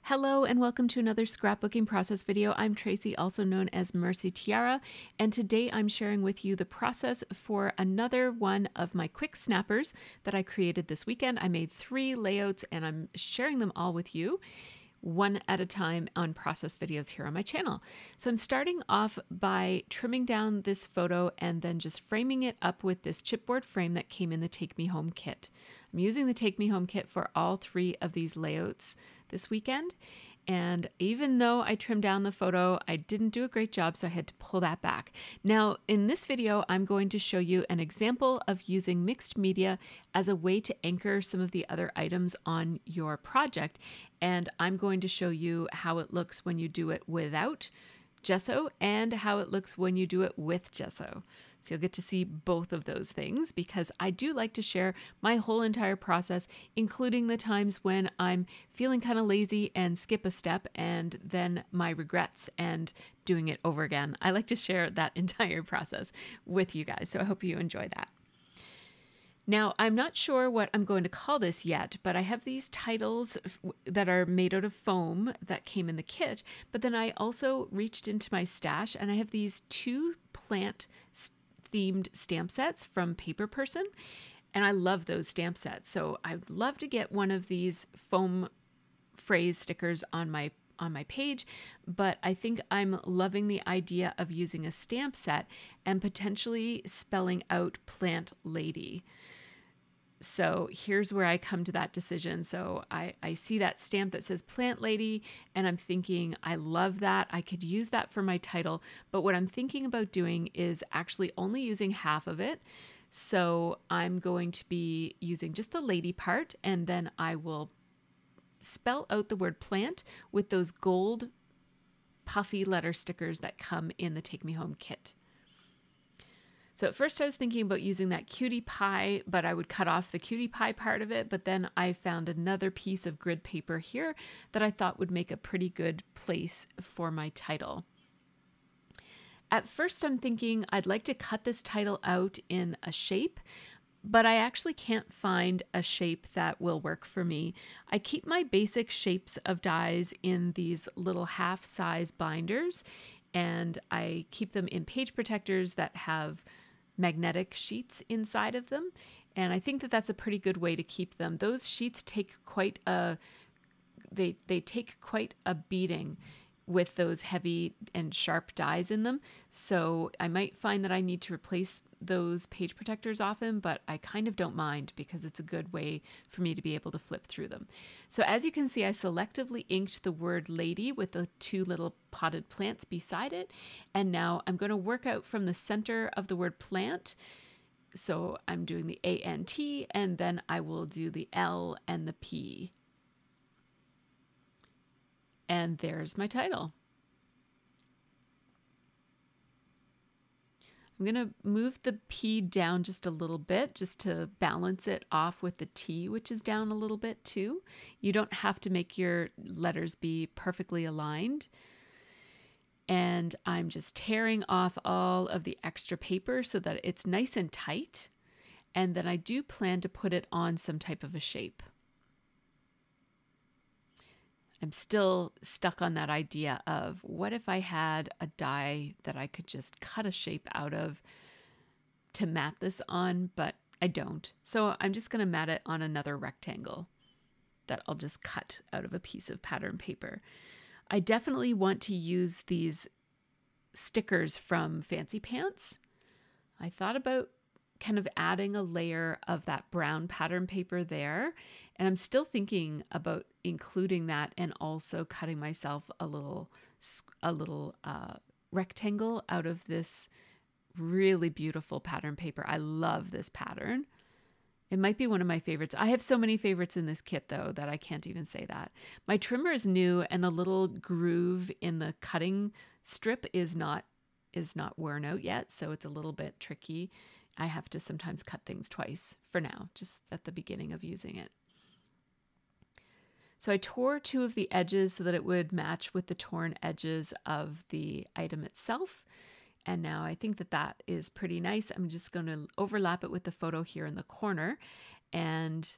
Hello and welcome to another scrapbooking process video. I'm Tracy, also known as MercyTiara, and today I'm sharing with you the process for another one of my quick snappers that I created this weekend. I made 3 layouts and I'm sharing them all with you, one at a time on process videos here on my channel. So I'm starting off by trimming down this photo and then just framing it up with this chipboard frame that came in the Take Me Home kit. I'm using the Take Me Home kit for all 3 of these layouts this weekend. And even though I trimmed down the photo, I didn't do a great job, so I had to pull that back. Now, in this video, I'm going to show you an example of using mixed media as a way to anchor some of the other items on your project. And I'm going to show you how it looks when you do it without gesso and how it looks when you do it with gesso. So you'll get to see both of those things because I do like to share my whole entire process, including the times when I'm feeling kind of lazy and skip a step and then my regrets and doing it over again. I like to share that entire process with you guys, so I hope you enjoy that. Now, I'm not sure what I'm going to call this yet, but I have these titles that are made out of foam that came in the kit, but then I also reached into my stash and I have these 2 plant themed stamp sets from Paper Person, and I love those stamp sets. So I'd love to get one of these foam phrase stickers on my page, but I think I'm loving the idea of using a stamp set and potentially spelling out plant lady. So here's where I come to that decision. So I see that stamp that says plant lady and I'm thinking, I love that. I could use that for my title. But what I'm thinking about doing is actually only using half of it. So I'm going to be using just the lady part, and then I will spell out the word plant with those gold puffy letter stickers that come in the Take Me Home kit. So at first I was thinking about using that cutie pie, but I would cut off the cutie pie part of it. But then I found another piece of grid paper here that I thought would make a pretty good place for my title. At first I'm thinking I'd like to cut this title out in a shape, but I actually can't find a shape that will work for me. I keep my basic shapes of dies in these little half-size binders, and I keep them in page protectors that have magnetic sheets inside of them. And I think that that's a pretty good way to keep them. Those sheets take quite a, they take quite a beating with those heavy and sharp dies in them. So I might find that I need to replace those page protectors often, but I kind of don't mind because it's a good way for me to be able to flip through them. So as you can see, I selectively inked the word lady with the 2 little potted plants beside it. And now I'm going to work out from the center of the word plant. So I'm doing the A-N-T, and then I will do the L and the P. And there's my title. I'm going to move the P down just a little bit just to balance it off with the T, which is down a little bit too. You don't have to make your letters be perfectly aligned. And I'm just tearing off all of the extra paper so that it's nice and tight. And then I do plan to put it on some type of a shape. I'm still stuck on that idea of what if I had a die that I could just cut a shape out of to mat this on, but I don't. So I'm just going to mat it on another rectangle that I'll just cut out of a piece of pattern paper. I definitely want to use these stickers from Fancy Pants. I thought about kind of adding a layer of that brown pattern paper there. And I'm still thinking about including that and also cutting myself a little rectangle out of this really beautiful pattern paper. I love this pattern. It might be one of my favorites. I have so many favorites in this kit though that I can't even say that. My trimmer is new and the little groove in the cutting strip is not worn out yet, so it's a little bit tricky. I have to sometimes cut things twice for now, just at the beginning of using it. So I tore 2 of the edges so that it would match with the torn edges of the item itself. And now I think that that is pretty nice. I'm just going to overlap it with the photo here in the corner. And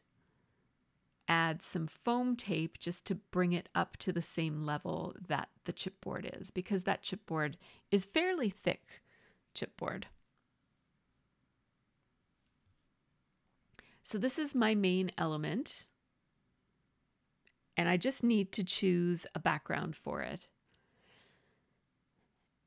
add some foam tape just to bring it up to the same level that the chipboard is, because that chipboard is fairly thick chipboard. So this is my main element, and I just need to choose a background for it.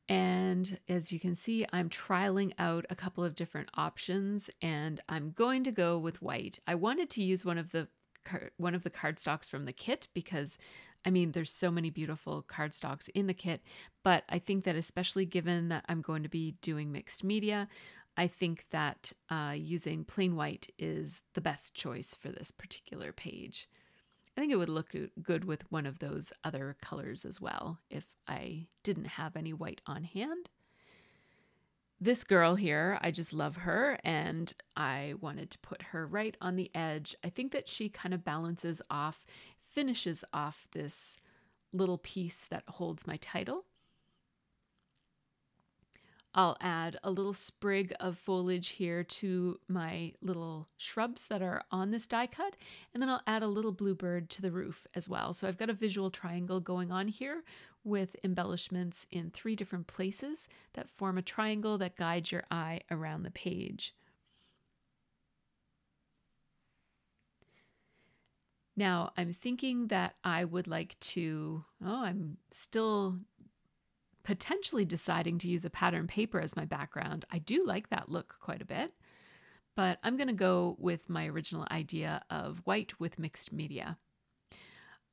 And as you can see, I'm trialing out a couple of different options, and I'm going to go with white. I wanted to use one of the cardstocks from the kit because, I mean, there's so many beautiful cardstocks in the kit, but I think that especially given that I'm going to be doing mixed media, I think that using plain white is the best choice for this particular page. I think it would look good with one of those other colors as well if I didn't have any white on hand. This girl here, I just love her, and I wanted to put her right on the edge. I think that she kind of balances off, finishes off this little piece that holds my title. I'll add a little sprig of foliage here to my little shrubs that are on this die cut, and then I'll add a little bluebird to the roof as well. So I've got a visual triangle going on here with embellishments in 3 different places that form a triangle that guides your eye around the page. Now I'm thinking that I would like to, I'm still potentially deciding to use a pattern paper as my background. I do like that look quite a bit, but I'm going to go with my original idea of white with mixed media.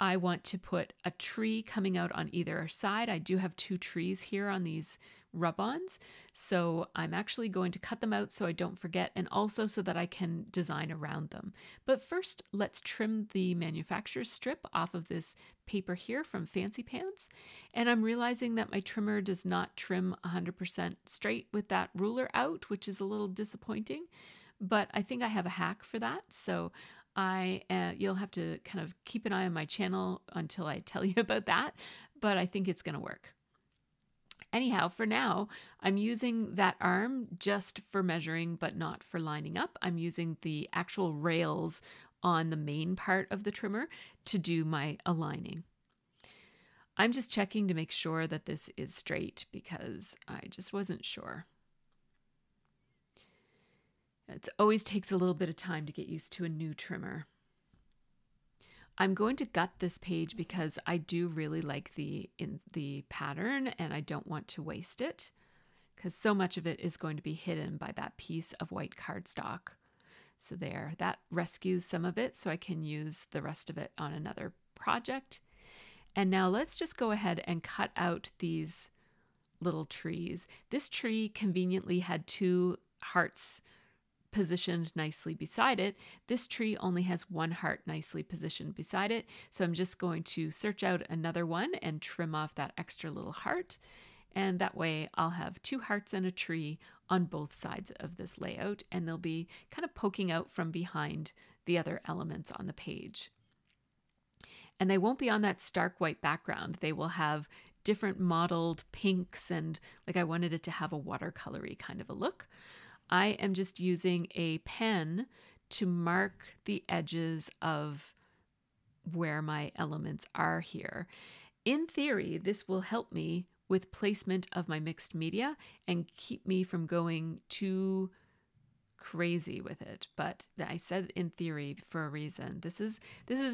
I want to put a tree coming out on either side. I do have 2 trees here on these rub-ons, so I'm actually going to cut them out so I don't forget, and also so that I can design around them. But first, let's trim the manufacturer's strip off of this paper here from Fancy Pants. And I'm realizing that my trimmer does not trim 100% straight with that ruler out, which is a little disappointing, but I think I have a hack for that. So you'll have to kind of keep an eye on my channel until I tell you about that, but I think it's going to work. Anyhow, for now, I'm using that arm just for measuring, but not for lining up. I'm using the actual rails on the main part of the trimmer to do my aligning. I'm just checking to make sure that this is straight because I just wasn't sure. It always takes a little bit of time to get used to a new trimmer. I'm going to gut this page because I do really like the pattern and I don't want to waste it because so much of it is going to be hidden by that piece of white cardstock. So there, that rescues some of it so I can use the rest of it on another project. And now let's just go ahead and cut out these little trees. This tree conveniently had 2 hearts positioned nicely beside it. This tree only has 1 heart nicely positioned beside it. So I'm just going to search out another one and trim off that extra little heart. And that way I'll have 2 hearts and a tree on both sides of this layout, and they'll be kind of poking out from behind the other elements on the page. And they won't be on that stark white background. They will have different mottled pinks, and like I wanted it to have a watercolory kind of a look. I am just using a pen to mark the edges of where my elements are here. In theory, this will help me with placement of my mixed media and keep me from going too crazy with it. But I said in theory for a reason. This is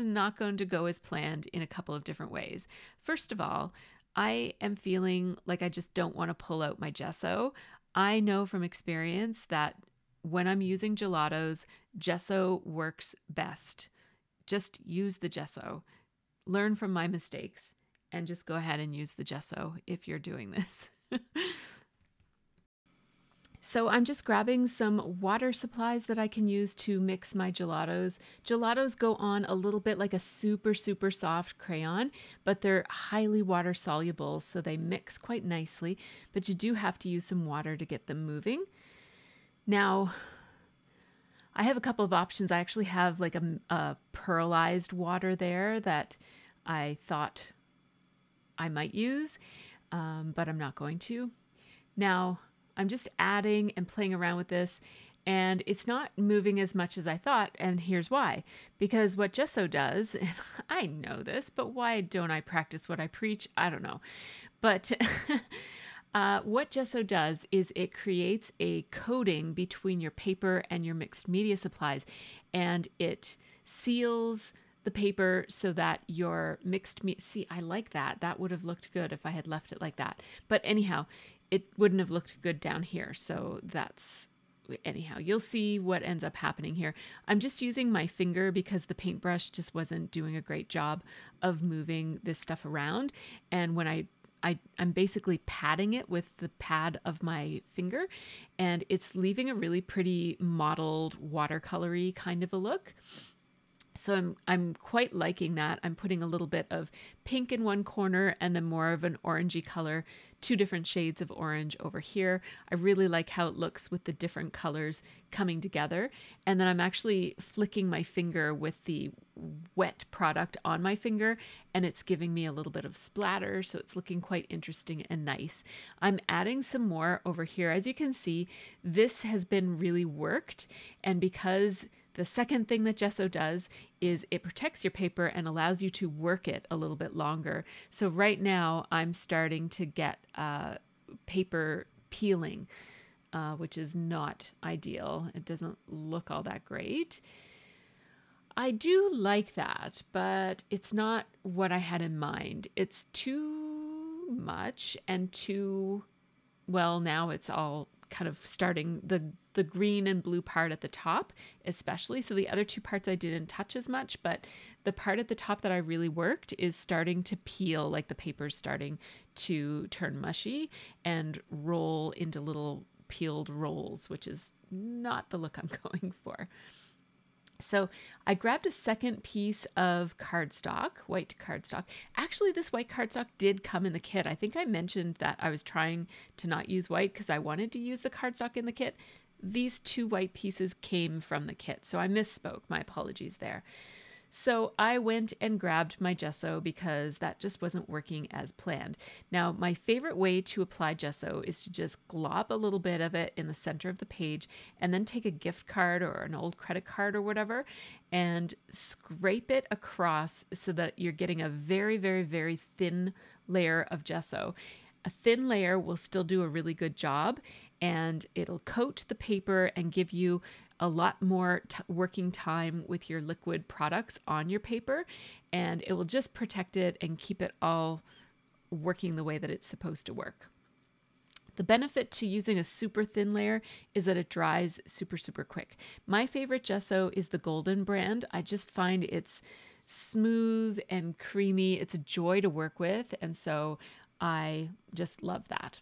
not going to go as planned in a couple of different ways. First of all, I am feeling like I just don't want to pull out my gesso. I know from experience that when I'm using gelatos, gesso works best. Just use the gesso. Learn from my mistakes and just go ahead and use the gesso if you're doing this. So I'm just grabbing some water supplies that I can use to mix my gelatos. Gelatos go on a little bit like a super, super soft crayon, but they're highly water soluble, so they mix quite nicely, but you do have to use some water to get them moving. Now, I have a couple of options. I actually have like a pearlized water there that I thought I might use, but I'm not going to. Now, I'm just adding and playing around with this, And it's not moving as much as I thought, and here's why. Because what gesso does, and I know this, but why don't I practice what I preach? I don't know. But what gesso does is it creates a coating between your paper and your mixed media supplies, and it seals the paper so that your mixed media, see, I like that. That would have looked good if I had left it like that. But anyhow, it wouldn't have looked good down here. So that's, anyhow, you'll see what ends up happening here. I'm just using my finger because the paintbrush just wasn't doing a great job of moving this stuff around. And when I'm basically patting it with the pad of my finger, and it's leaving a really pretty mottled watercolory kind of a look. So I'm quite liking that. I'm putting a little bit of pink in one corner and then more of an orangey color, 2 different shades of orange over here. I really like how it looks with the different colors coming together. And then I'm actually flicking my finger with the wet product on my finger, and it's giving me a little bit of splatter. So it's looking quite interesting and nice. I'm adding some more over here. As you can see, this has been really worked. And because the second thing that gesso does is it protects your paper and allows you to work it a little bit longer. So right now I'm starting to get paper peeling, which is not ideal. It doesn't look all that great. I do like that, but it's not what I had in mind. It's too much and too, well, now it's all kind of starting the green and blue part at the top, especially. So the other 2 parts I didn't touch as much, but the part at the top that I really worked is starting to peel, like the paper's starting to turn mushy and roll into little peeled rolls, which is not the look I'm going for. So I grabbed a second piece of cardstock, white cardstock. Actually, this white cardstock did come in the kit. I think I mentioned that I was trying to not use white because I wanted to use the cardstock in the kit. These 2 white pieces came from the kit, so I misspoke. My apologies there. So I went and grabbed my gesso because that just wasn't working as planned. Now, my favorite way to apply gesso is to just glob a little bit of it in the center of the page and then take a gift card or an old credit card or whatever and scrape it across so that you're getting a very, very, very thin layer of gesso. A thin layer will still do a really good job, and it'll coat the paper and give you a lot more working time with your liquid products on your paper, and it will just protect it and keep it all working the way that it's supposed to work. The benefit to using a super thin layer is that it dries super, super quick. My favorite gesso is the Golden brand. I just find it's smooth and creamy. It's a joy to work with, and so I just love that.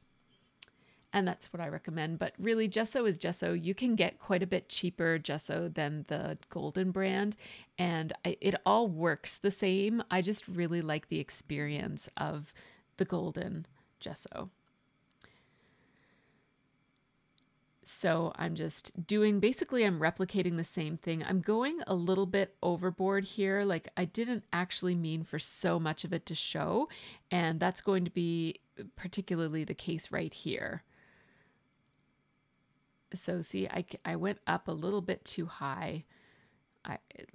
And that's what I recommend. But really, gesso is gesso. You can get quite a bit cheaper gesso than the Golden brand, and it all works the same. I just really like the experience of the Golden gesso. So I'm just doing, basically I'm replicating the same thing. I'm going a little bit overboard here. Like I didn't actually mean for so much of it to show. And that's going to be particularly the case right here. So see, I went up a little bit too high.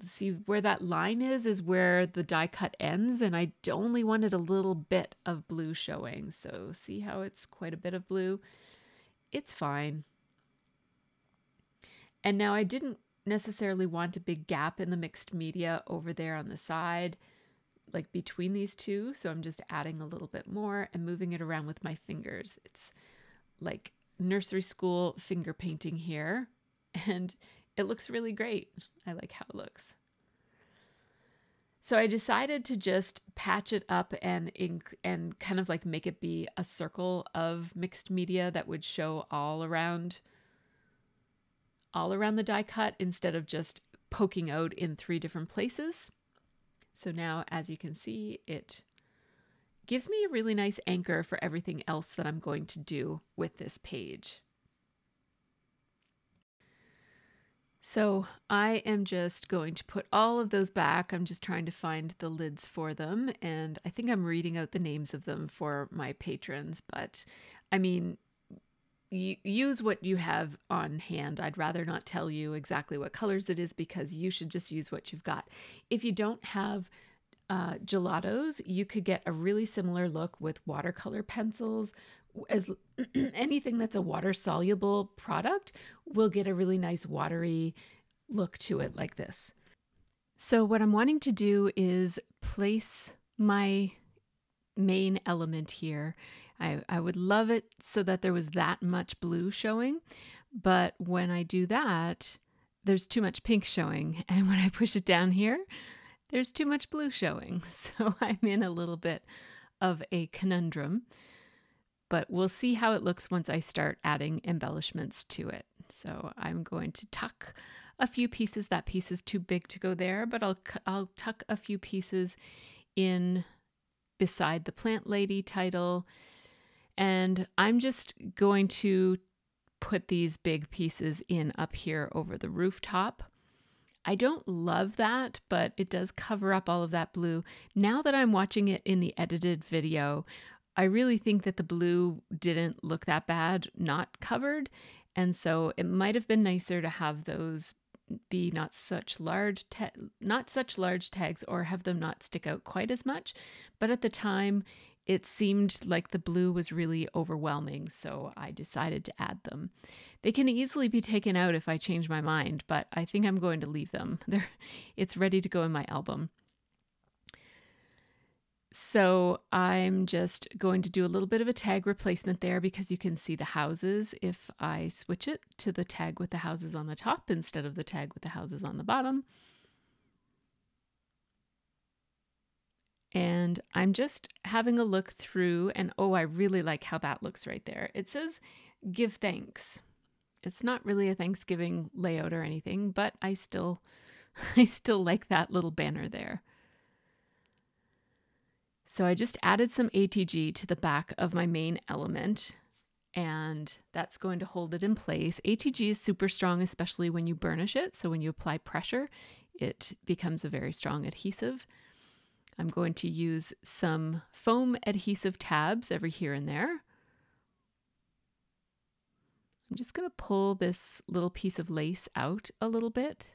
See where that line is where the die cut ends, and I only wanted a little bit of blue showing. So see how it's quite a bit of blue? It's fine. And now I didn't necessarily want a big gap in the mixed media over there on the side, like between these 2. So I'm just adding a little bit more and moving it around with my fingers. It's like nursery school finger painting here, and it looks really great. I like how it looks. So I decided to just patch it up and kind of like make it be a circle of mixed media that would show all around the die cut instead of just poking out in 3 different places. So now, as you can see, it gives me a really nice anchor for everything else that I'm going to do with this page. So I am just going to put all of those back. I'm just trying to find the lids for them, and I think I'm reading out the names of them for my patrons, but I mean, use what you have on hand. I'd rather not tell you exactly what colors it is because you should just use what you've got. If you don't have gelatos, you could get a really similar look with watercolor pencils. As anything that's a water soluble product will get a really nice watery look to it like this. So what I'm wanting to do is place my main element here. I would love it so that there was that much blue showing, but when I do that, there's too much pink showing, and when I push it down here, there's too much blue showing. So I'm in a little bit of a conundrum, but we'll see how it looks once I start adding embellishments to it. So I'm going to tuck a few pieces. That piece is too big to go there, but I'll tuck a few pieces in beside the Plant Lady title. And I'm just going to put these big pieces in up here over the rooftop. I don't love that, but it does cover up all of that blue. Now that I'm watching it in the edited video, I really think that the blue didn't look that bad not covered. And so it might have been nicer to have those be not such large tags, or have them not stick out quite as much. But at the time, it seemed like the blue was really overwhelming, so I decided to add them. They can easily be taken out if I change my mind, but I think I'm going to leave them. It's ready to go in my album. So I'm just going to do a little bit of a tag replacement there because you can see the houses if I switch it to the tag with the houses on the top instead of the tag with the houses on the bottom. And I'm just having a look through, and oh, I really like how that looks right there. It says give thanks. It's not really a Thanksgiving layout or anything, but I still like that little banner there. So I just added some ATG to the back of my main element, and that's going to hold it in place. ATG is super strong, especially when you burnish it. So when you apply pressure, it becomes a very strong adhesive. I'm going to use some foam adhesive tabs every here and there. I'm just going to pull this little piece of lace out a little bit,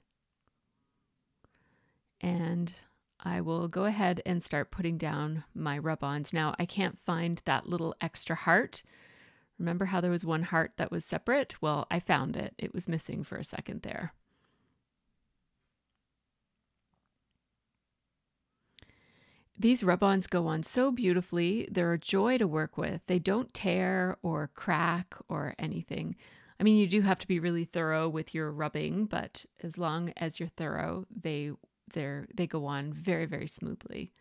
and I will go ahead and start putting down my rub-ons. Now, I can't find that little extra heart. Remember how there was one heart that was separate? Well, I found it. It was missing for a second there. These rub-ons go on so beautifully. They're a joy to work with. They don't tear or crack or anything. I mean, you do have to be really thorough with your rubbing, but as long as you're thorough, they go on very, very smoothly.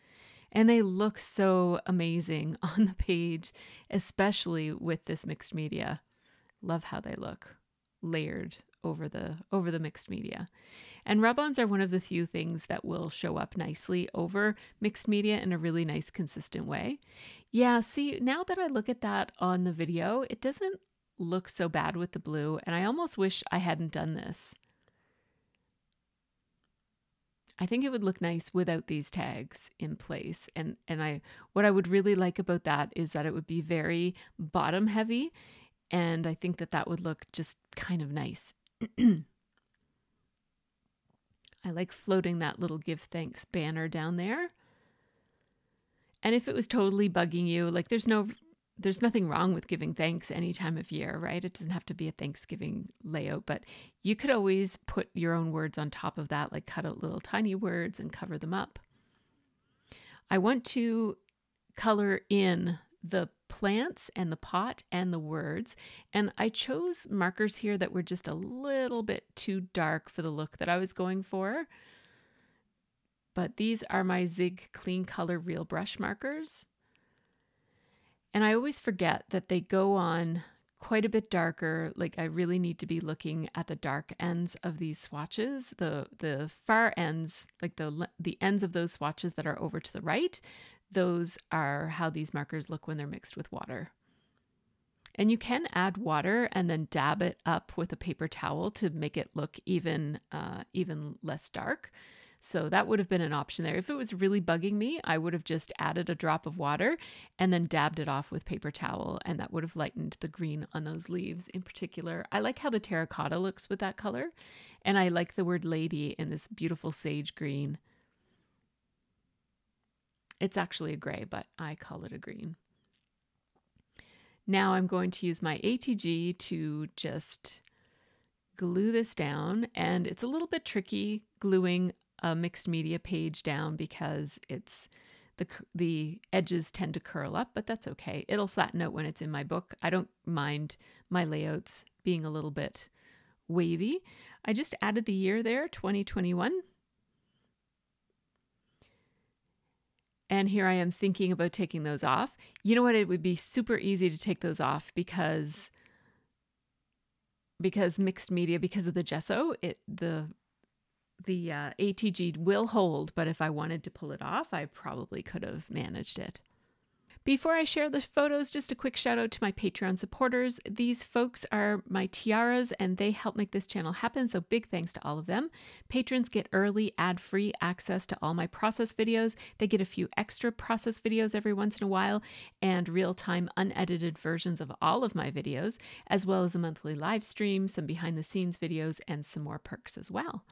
And they look so amazing on the page, especially with this mixed media. Love how they look layered over the mixed media. And rub-ons are one of the few things that will show up nicely over mixed media in a really nice, consistent way. Yeah, see, now that I look at that on the video, it doesn't look so bad with the blue, and I almost wish I hadn't done this. I think it would look nice without these tags in place. And what I would really like about that is that it would be very bottom heavy, and I think that would look just kind of nice. I like floating that little give thanks banner down there. And if it was totally bugging you, like there's nothing wrong with giving thanks any time of year, right? It doesn't have to be a Thanksgiving layout, but you could always put your own words on top of that, like cut out little tiny words and cover them up. I want to color in the plants and the pot and the words, and I chose markers here that were just a little bit too dark for the look that I was going for. But these are my Zig Clean Color Real Brush markers. And I always forget that they go on quite a bit darker. Like I really need to be looking at the dark ends of these swatches. The far ends, like the ends of those swatches that are over to the right, those are how these markers look when they're mixed with water. And you can add water and then dab it up with a paper towel to make it look even less dark. So that would have been an option there. If it was really bugging me, I would have just added a drop of water and then dabbed it off with paper towel, and that would have lightened the green on those leaves in particular. I like how the terracotta looks with that color, and I like the word lady in this beautiful sage green. It's actually a gray, but I call it a green. Now I'm going to use my ATG to just glue this down, and it's a little bit tricky gluing a mixed media page down because it's the edges tend to curl up, but that's okay. It'll flatten out when it's in my book. I don't mind my layouts being a little bit wavy. I just added the year there, 2021. And here I am thinking about taking those off. You know what? It would be super easy to take those off because mixed media, because of the gesso, the ATG will hold, but if I wanted to pull it off, I probably could have managed it. Before I share the photos, just a quick shout out to my Patreon supporters. These folks are my tiaras and they help make this channel happen, so big thanks to all of them. Patrons get early, ad-free access to all my process videos. They get a few extra process videos every once in a while and real-time unedited versions of all of my videos, as well as a monthly live stream, some behind-the-scenes videos, and some more perks as well.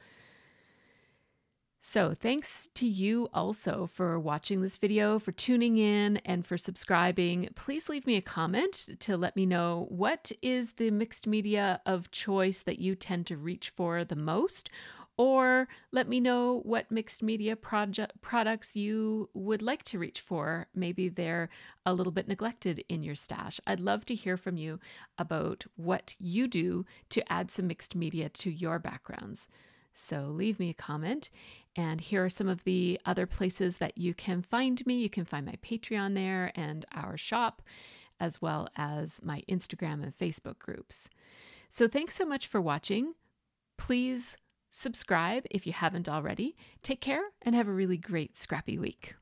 So thanks to you also for watching this video, for tuning in, and for subscribing. Please leave me a comment to let me know what is the mixed media of choice that you tend to reach for the most, or let me know what mixed media products you would like to reach for. Maybe they're a little bit neglected in your stash. I'd love to hear from you about what you do to add some mixed media to your backgrounds. So leave me a comment. And here are some of the other places that you can find me. You can find my Patreon there and our shop, as well as my Instagram and Facebook groups. So thanks so much for watching. Please subscribe if you haven't already. Take care and have a really great scrappy week.